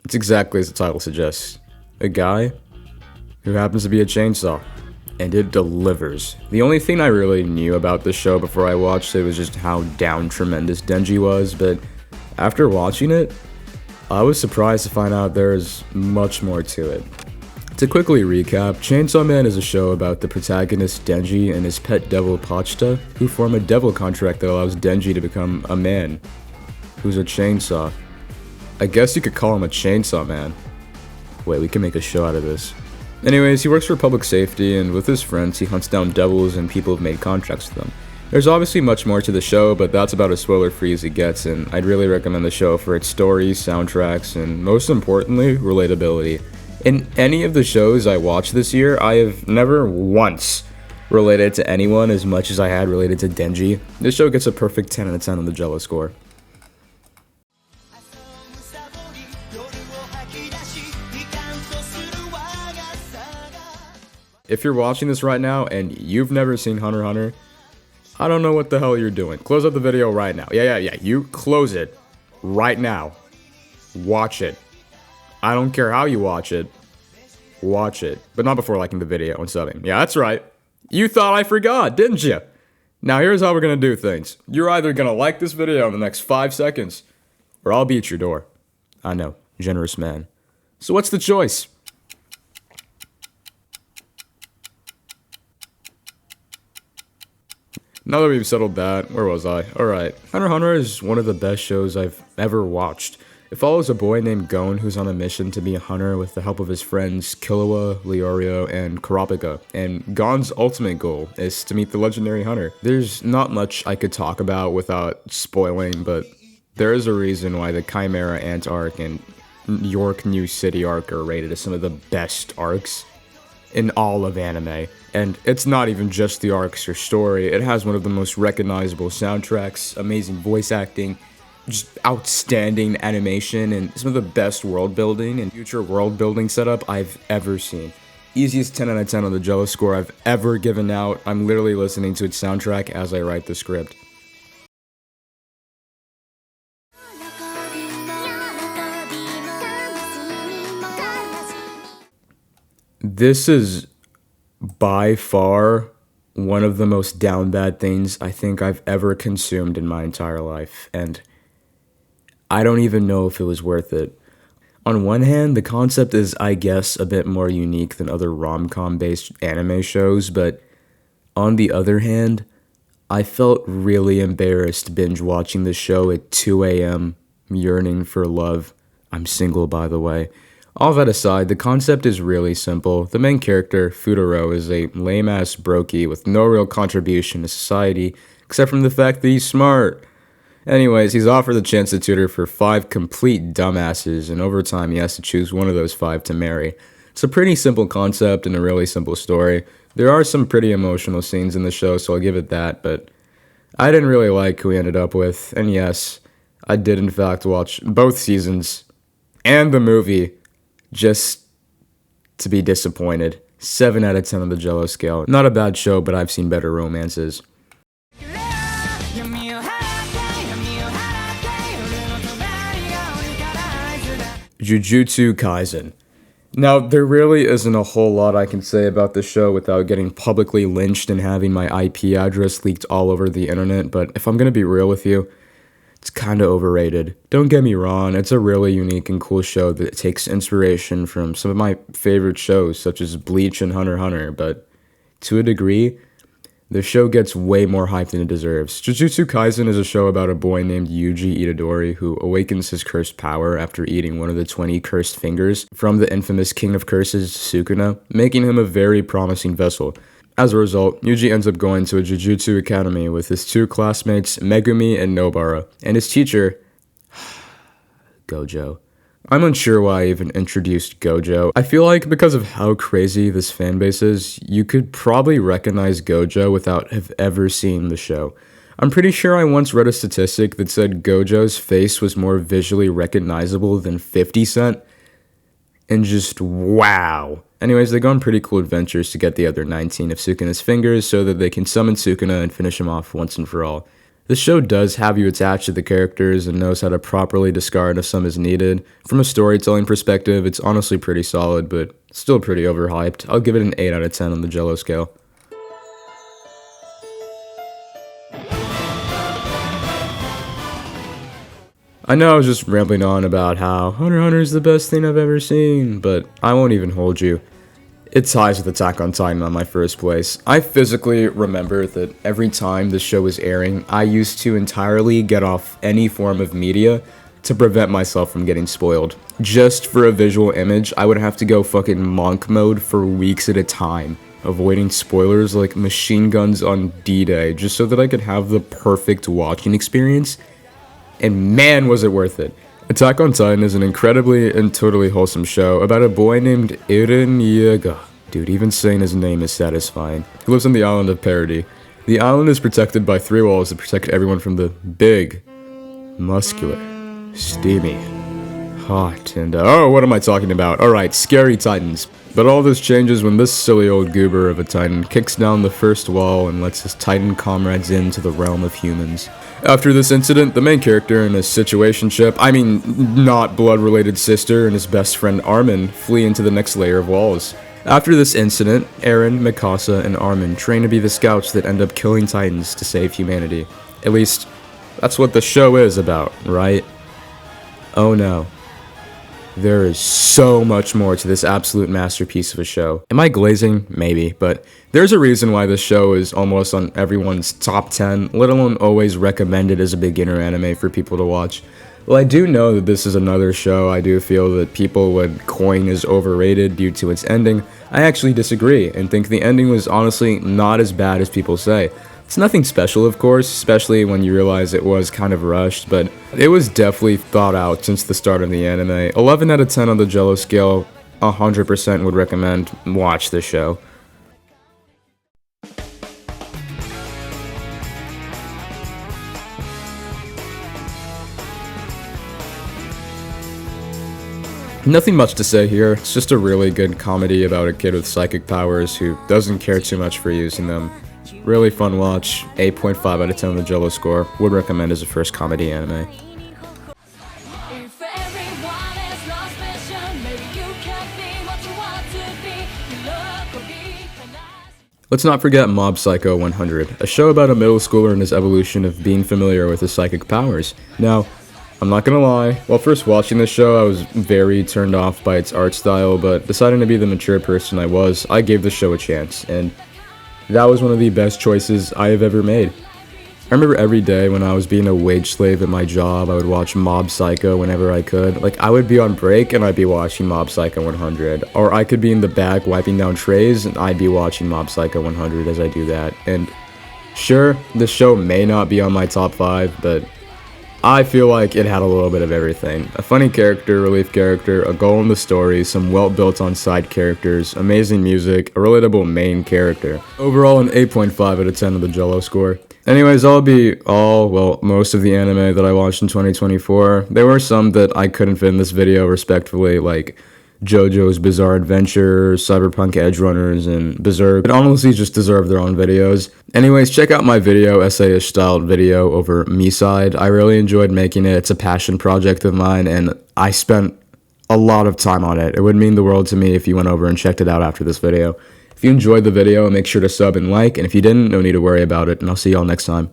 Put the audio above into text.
It's exactly as the title suggests. A guy who happens to be a chainsaw. And it delivers. The only thing I really knew about the show before I watched it was just how down tremendous Denji was, but after watching it, I was surprised to find out there's much more to it. To quickly recap, Chainsaw Man is a show about the protagonist Denji and his pet devil Pachita, who form a devil contract that allows Denji to become a man who's a chainsaw. I guess you could call him a chainsaw man. Wait, we can make a show out of this. Anyways, he works for public safety, and with his friends, he hunts down devils and people who've made contracts with them. There's obviously much more to the show, but that's about as spoiler-free as it gets, and I'd really recommend the show for its stories, soundtracks, and most importantly, relatability. In any of the shows I watched this year, I have never once related to anyone as much as I had related to Denji. This show gets a perfect 10 out of 10 on the Jello score. If you're watching this right now and you've never seen Hunter x Hunter, I don't know what the hell you're doing. Close up the video right now. Yeah, you close it right now. Watch it. I don't care how you watch it. Watch it. But not before liking the video and subbing. Yeah, that's right. You thought I forgot, didn't you? Now here's how we're gonna do things. You're either gonna like this video in the next 5 seconds, or I'll be at your door. I know, generous man. So what's the choice? Now that we've settled that, where was I? Alright, Hunter x Hunter is one of the best shows I've ever watched. It follows a boy named Gon who's on a mission to be a hunter with the help of his friends Killua, Leorio, and Kurapika. And Gon's ultimate goal is to meet the legendary hunter. There's not much I could talk about without spoiling, but there is a reason why the Chimera Ant arc and York New City arc are rated as some of the best arcs in all of anime. And it's not even just the arcs or story, it has one of the most recognizable soundtracks, amazing voice acting, just outstanding animation, and some of the best world building and future world building setup I've ever seen. Easiest 10 out of 10 on the Jello score I've ever given out. I'm literally listening to its soundtrack as I write the script. This is by far one of the most down bad things I think I've ever consumed in my entire life, and I don't even know if it was worth it. On one hand, the concept is, I guess, a bit more unique than other rom-com based anime shows, but on the other hand, I felt really embarrassed binge watching the show at 2 a.m., yearning for love. I'm single, by the way. All that aside, the concept is really simple. The main character, Futaro, is a lame-ass brokey with no real contribution to society, except from the fact that he's smart. Anyways, he's offered the chance to tutor for 5 complete dumbasses, and over time he has to choose one of those 5 to marry. It's a pretty simple concept and a really simple story. There are some pretty emotional scenes in the show, so I'll give it that, but I didn't really like who he ended up with, and yes, I did in fact watch both seasons and the movie just to be disappointed. 7 out of 10 on the Jello scale. Not a bad show, but I've seen better romances. Jujutsu Kaisen. Now, there really isn't a whole lot I can say about the show without getting publicly lynched and having my IP address leaked all over the internet, but if I'm gonna be real with you, it's kinda overrated. Don't get me wrong, it's a really unique and cool show that takes inspiration from some of my favorite shows, such as Bleach and Hunter x Hunter, but to a degree, the show gets way more hype than it deserves. Jujutsu Kaisen is a show about a boy named Yuji Itadori who awakens his cursed power after eating one of the 20 cursed fingers from the infamous King of Curses, Sukuna, making him a very promising vessel. As a result, Yuji ends up going to a Jujutsu Academy with his 2 classmates, Megumi and Nobara, and his teacher, Gojo. I'm unsure why I even introduced Gojo. I feel like because of how crazy this fanbase is, you could probably recognize Gojo without have ever seen the show. I'm pretty sure I once read a statistic that said Gojo's face was more visually recognizable than 50 Cent, and just wow. Anyways, they go on pretty cool adventures to get the other 19 of Sukuna's fingers so that they can summon Sukuna and finish him off once and for all. This show does have you attached to the characters and knows how to properly discard if some is needed. From a storytelling perspective, it's honestly pretty solid, but still pretty overhyped. I'll give it an 8 out of 10 on the Jello scale. I know I was just rambling on about how Hunter x Hunter is the best thing I've ever seen, but I won't even hold you. It ties with Attack on Titan on my first place. I physically remember that every time the show was airing, I used to entirely get off any form of media to prevent myself from getting spoiled. Just for a visual image, I would have to go fucking monk mode for weeks at a time, avoiding spoilers like machine guns on D-Day, just so that I could have the perfect watching experience. And man, was it worth it. Attack on Titan is an incredibly and totally wholesome show about a boy named Eren Yeager. Dude, even saying his name is satisfying. He lives on the island of Parody. The island is protected by 3 walls that protect everyone from the big, muscular, steamy, hot, and oh, what am I talking about? Alright, scary titans. But all this changes when this silly old goober of a titan kicks down the first wall and lets his titan comrades into the realm of humans. After this incident, the main character and his situationship, I mean, not blood-related sister, and his best friend Armin flee into the next layer of walls. After this incident, Eren, Mikasa, and Armin train to be the scouts that end up killing titans to save humanity. At least, that's what the show is about, right? Oh no. There is so much more to this absolute masterpiece of a show. Am I glazing? Maybe, but there's a reason why this show is almost on everyone's top 10, let alone always recommended as a beginner anime for people to watch. Well, I do know that this is another show I do feel that people would coin as overrated due to its ending. I actually disagree and think the ending was honestly not as bad as people say. It's nothing special, of course, especially when you realize it was kind of rushed, but it was definitely thought out since the start of the anime. 11 out of 10 on the Jello scale, 100% would recommend watch this show. Nothing much to say here, it's just a really good comedy about a kid with psychic powers who doesn't care too much for using them. Really fun watch, 8.5 out of 10 on the Jello score, would recommend as a first comedy anime. Let's not forget Mob Psycho 100, a show about a middle schooler and his evolution of being familiar with his psychic powers. Now, I'm not gonna lie, while first watching this show I was very turned off by its art style, but deciding to be the mature person I was, I gave the show a chance, and that was one of the best choices I have ever made. I remember every day when I was being a wage slave at my job, I would watch Mob Psycho whenever I could. Like, I would be on break and I'd be watching Mob Psycho 100. Or I could be in the back wiping down trays and I'd be watching Mob Psycho 100 as I do that. And sure, the show may not be on my top 5, but I feel like it had a little bit of everything. A funny character, relief character, a goal in the story, some well-built on side characters, amazing music, a relatable main character. Overall, an 8.5 out of 10 on the Jello score. Anyways, most of the anime that I watched in 2024. There were some that I couldn't fit in this video respectfully, like JoJo's Bizarre Adventure, Cyberpunk Edgerunners, and Berserk. It honestly just deserve their own videos. Anyways, check out my video, essayish styled video over Me-Side. I really enjoyed making it. It's a passion project of mine, and I spent a lot of time on it. It would mean the world to me if you went over and checked it out after this video. If you enjoyed the video, make sure to sub and like, and if you didn't, no need to worry about it, and I'll see y'all next time.